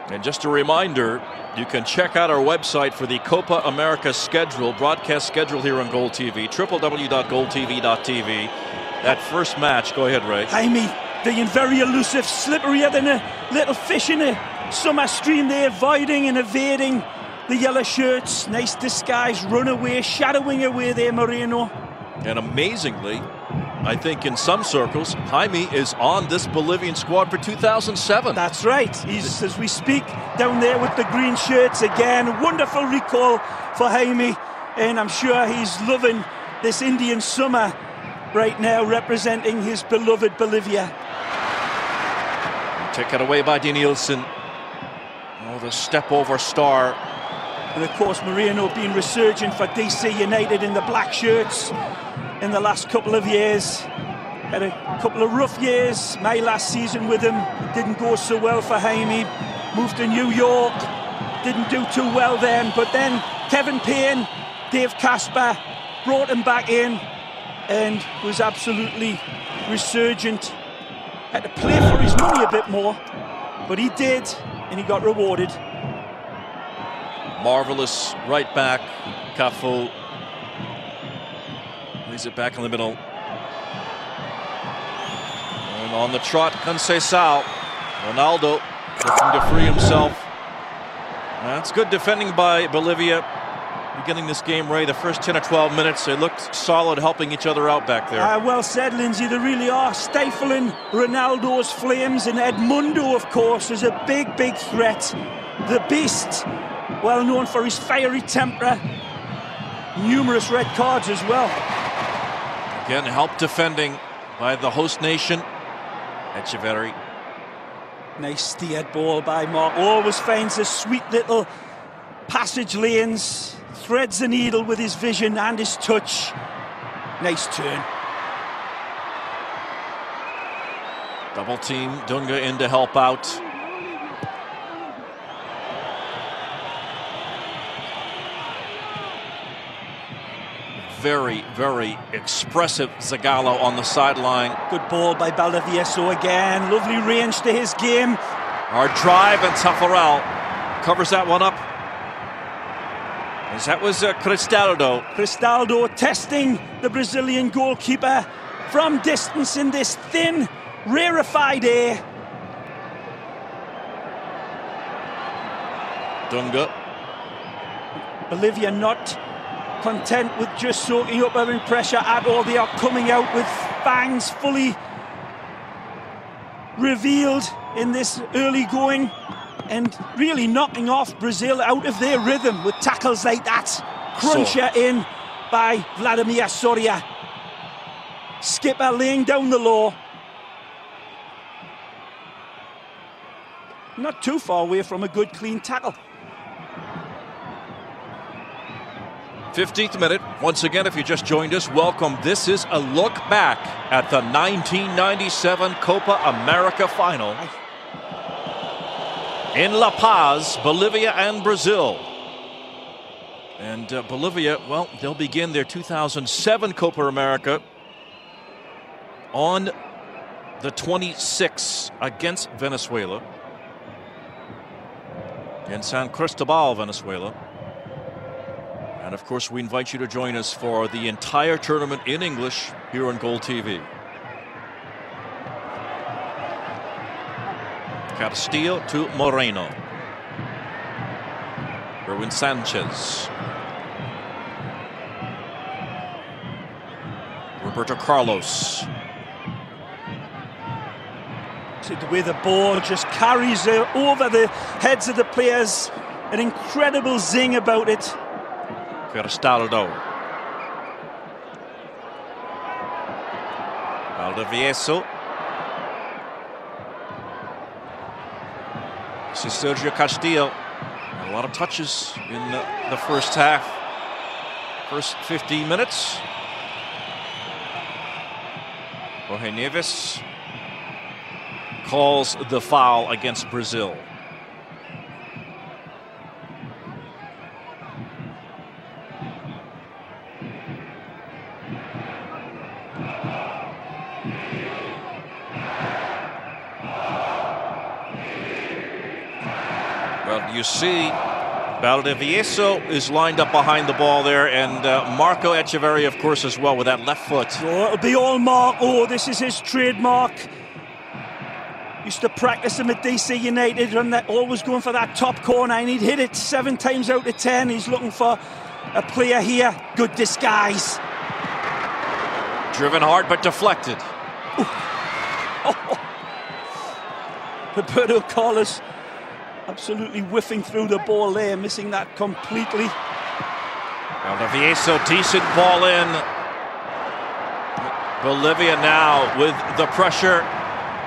And just a reminder, you can check out our website for the Copa America schedule, broadcast schedule here on Gold TV, www.goldtv.tv. That first match, go ahead, Ray. Jaime being very elusive, slipperier than a little fish in a summer stream there, avoiding and evading the yellow shirts. Nice disguise, run away, shadowing away there, Moreno. And amazingly, I think in some circles, Jaime is on this Bolivian squad for 2007. That's right. He's, as we speak, down there with the green shirts again. Wonderful recall for Jaime. And I'm sure he's loving this Indian summer right now, representing his beloved Bolivia. Taken away by Denilson. Oh, the step-over star. And of course, Moreno being resurgent for DC United in the black shirts in the last couple of years. Had a couple of rough years. My last season with him didn't go so well for Jaime. Moved to New York, didn't do too well then. But then Kevin Payne, Dave Casper brought him back in and was absolutely resurgent. Had to play for his money a bit more, but he did, and he got rewarded. Marvelous right back, Cafú. Leaves it back in the middle. And on the trot, Conceição. Ronaldo looking to free himself. That's good defending by Bolivia. Beginning this game, Ray, the first 10 or 12 minutes, they looked solid, helping each other out back there. Well said, Lindsay. They really are stifling Ronaldo's flames. And Edmundo, of course, is a big, big threat. The beast, well known for his fiery temper. Numerous red cards as well. Again, help defending by the host nation. Etcheverry. Nice steered ball by Mauro. Always finds the sweet little passage lanes. Threads the needle with his vision and his touch. Nice turn. Double team, Dunga in to help out. Very, very expressive Zagallo on the sideline. Good ball by Baldivieso again. Lovely range to his game. Hard drive, and Taffarel covers that one up. As that was Cristaldo. Cristaldo testing the Brazilian goalkeeper from distance in this thin, rarefied air. Dunga. Bolivia not content with just soaking up every pressure at all. They are coming out with fangs fully revealed in this early going and really knocking off Brazil out of their rhythm with tackles like that. Cruncher in by V.Soria. Skipper laying down the law. Not too far away from a good clean tackle. 15th minute. Once again, if you just joined us, welcome. This is a look back at the 1997 Copa America final in La Paz, Bolivia and Brazil. And Bolivia, well, they'll begin their 2007 Copa America on the 26th against Venezuela in San Cristobal, Venezuela. And of course, we invite you to join us for the entire tournament in English here on Gold TV. Castillo to Moreno. O.Sánchez. Roberto Carlos. The way the ball just carries over the heads of the players. An incredible zing about it. Cristaldo. Baldivieso. This is S.Castillo. A lot of touches in the first half. First 15 minutes. Jorge Neves calls the foul against Brazil. Well, you see, Baldivieso is lined up behind the ball there, and Marco Etcheverry, of course, as well, with that left foot. Oh, it'll be all Marco. This is his trademark. Used to practice him at DC United, and always going for that top corner, and he'd hit it 7 times out of 10. He's looking for a player here. Good disguise. Driven hard, but deflected. Roberto Carlos absolutely whiffing through the ball there, missing that completely. Baldivieso, decent ball in. Bolivia now with the pressure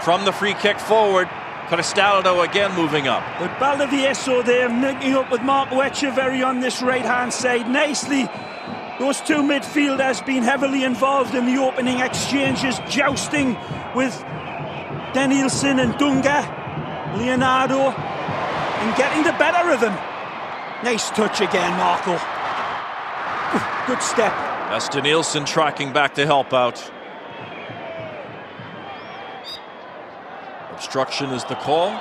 from the free kick forward. Cristaldo again moving up. But Baldivieso there making up with Marco Etcheverry on this right-hand side nicely. Those two midfielders being heavily involved in the opening exchanges, jousting with Denilson and Dunga, Leonardo, and getting the better of them. Nice touch again, Marco. Good step. That's Denilson tracking back to help out. Obstruction is the call.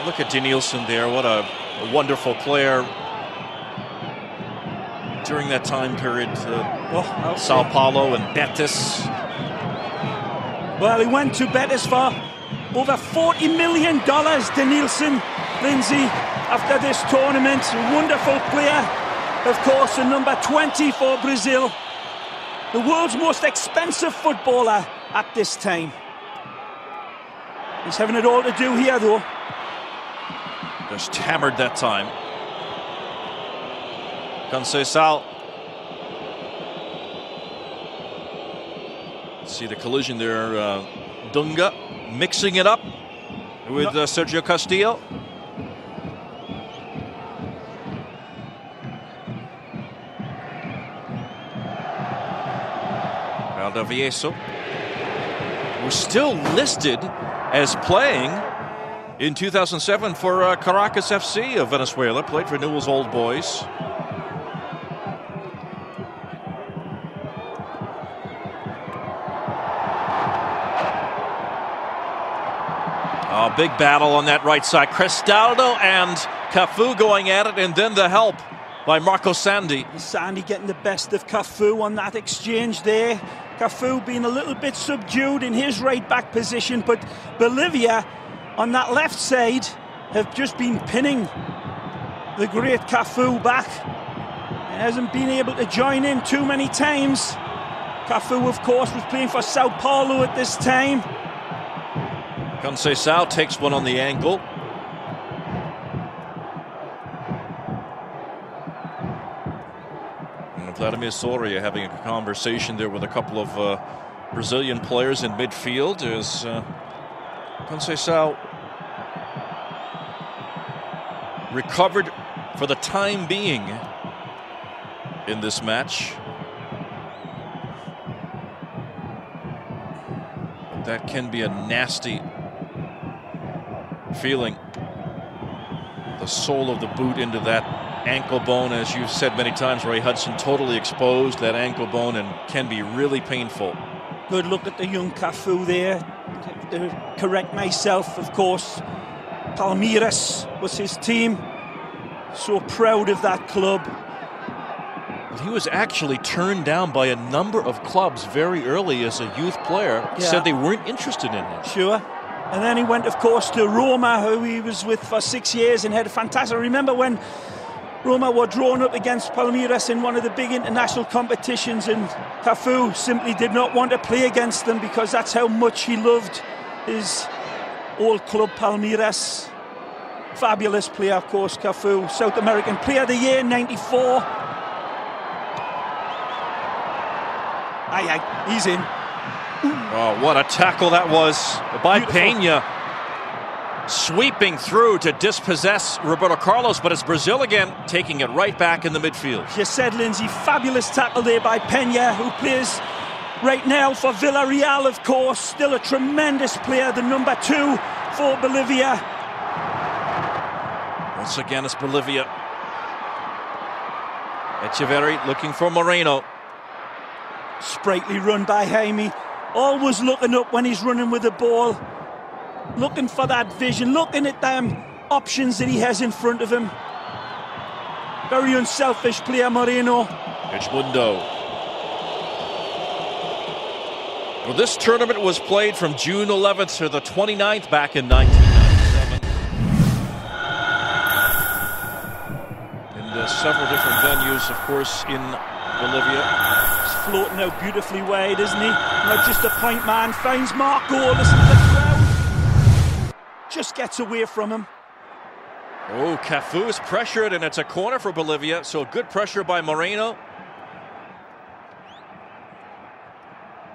Look at Denilson there. What a wonderful player during that time period. Sao Paulo and Betis. Well, he went to Betis for over $40 million, Denilson, Lindsay, after this tournament. A wonderful player, of course, and number 20 for Brazil. The world's most expensive footballer at this time. He's having it all to do here, though. Just hammered that time. Conceição. See the collision there. Dunga mixing it up with S.Castillo. Baldivieso was still listed as playing in 2007 for Caracas FC of Venezuela. Played for Newell's Old Boys. Oh, big battle on that right side. Cristaldo and Cafú going at it, and then the help by Marco Sandy. Sandy getting the best of Cafú on that exchange there. Cafú being a little bit subdued in his right back position, but Bolivia on that left side have just been pinning the great Cafú back. He hasn't been able to join in too many times. Cafú, of course, was playing for Sao Paulo at this time. Conceição takes one on the ankle. And V.Soria having a conversation there with a couple of Brazilian players in midfield as Conceição recovered for the time being in this match. That can be a nasty feeling. The sole of the boot into that ankle bone, as you've said many times, Ray Hudson, totally exposed, that ankle bone, and can be really painful. Good look at the young Cafú there. To correct myself, of course, Palmeiras was his team. So proud of that club. He was actually turned down by a number of clubs very early as a youth player. Said they weren't interested in him. Sure. And then he went, of course, to Roma, who he was with for 6 years and had a fantastic... I remember when Roma were drawn up against Palmeiras in one of the big international competitions, and Cafú simply did not want to play against them because that's how much he loved his old club, Palmeiras. Fabulous player, of course, Cafú. South American Player of the Year, 94. He's in. Oh, what a tackle that was by Peña. Sweeping through to dispossess Roberto Carlos, but it's Brazil again taking it right back in the midfield. You said, Lindsay, fabulous tackle there by Peña, who plays right now for Villarreal, of course. Still a tremendous player, the number 2 for Bolivia. Once again, it's Bolivia. Etcheverry looking for Moreno. Sprightly run by Jaime. Always looking up when he's running with the ball. Looking for that vision, looking at them options that he has in front of him. Very unselfish player, Moreno. Edmundo. Well, this tournament was played from June 11th to the 29th back in 1997. In several different venues, of course, in Bolivia. He's floating out beautifully wide, isn't he? Not just a point man. Finds Marco. Listen to the crowd. Just gets away from him. Oh, Cafú is pressured, and it's a corner for Bolivia. So good pressure by Moreno.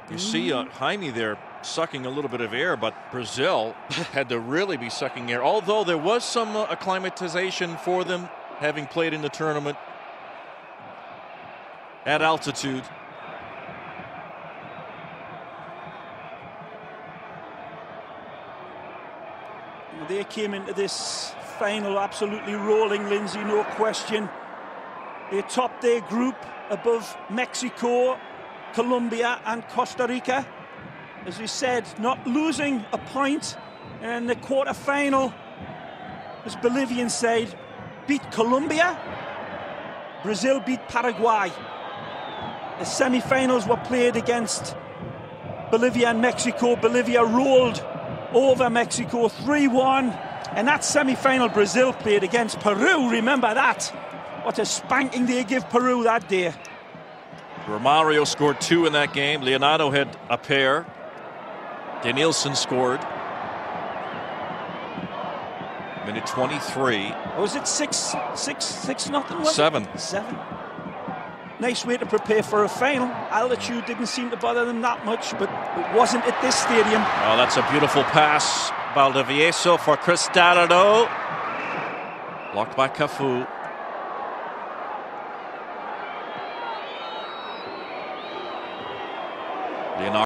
You see Jaime there sucking a little bit of air, but Brazil had to really be sucking air. Although there was some acclimatization for them, having played in the tournament at altitude. They came into this final absolutely rolling, Lindsay, no question. They topped their group above Mexico, Colombia and Costa Rica. As we said, not losing a point in the quarter-final. This Bolivian side beat Colombia. Brazil beat Paraguay. The semi-finals were played against Bolivia and Mexico. Bolivia rolled over Mexico 3-1. And that semi-final Brazil played against Peru. Remember that. What a spanking they give Peru that day. Romario scored 2 in that game. Leonardo had a pair. Denilson scored. Minute 23. Was it 6 nothing? 7. 7. Nice way to prepare for a final. Altitude didn't seem to bother them that much, but it wasn't at this stadium. Oh, that's a beautiful pass. Baldivieso for Cristaldo. Blocked by Cafú. Leonardo.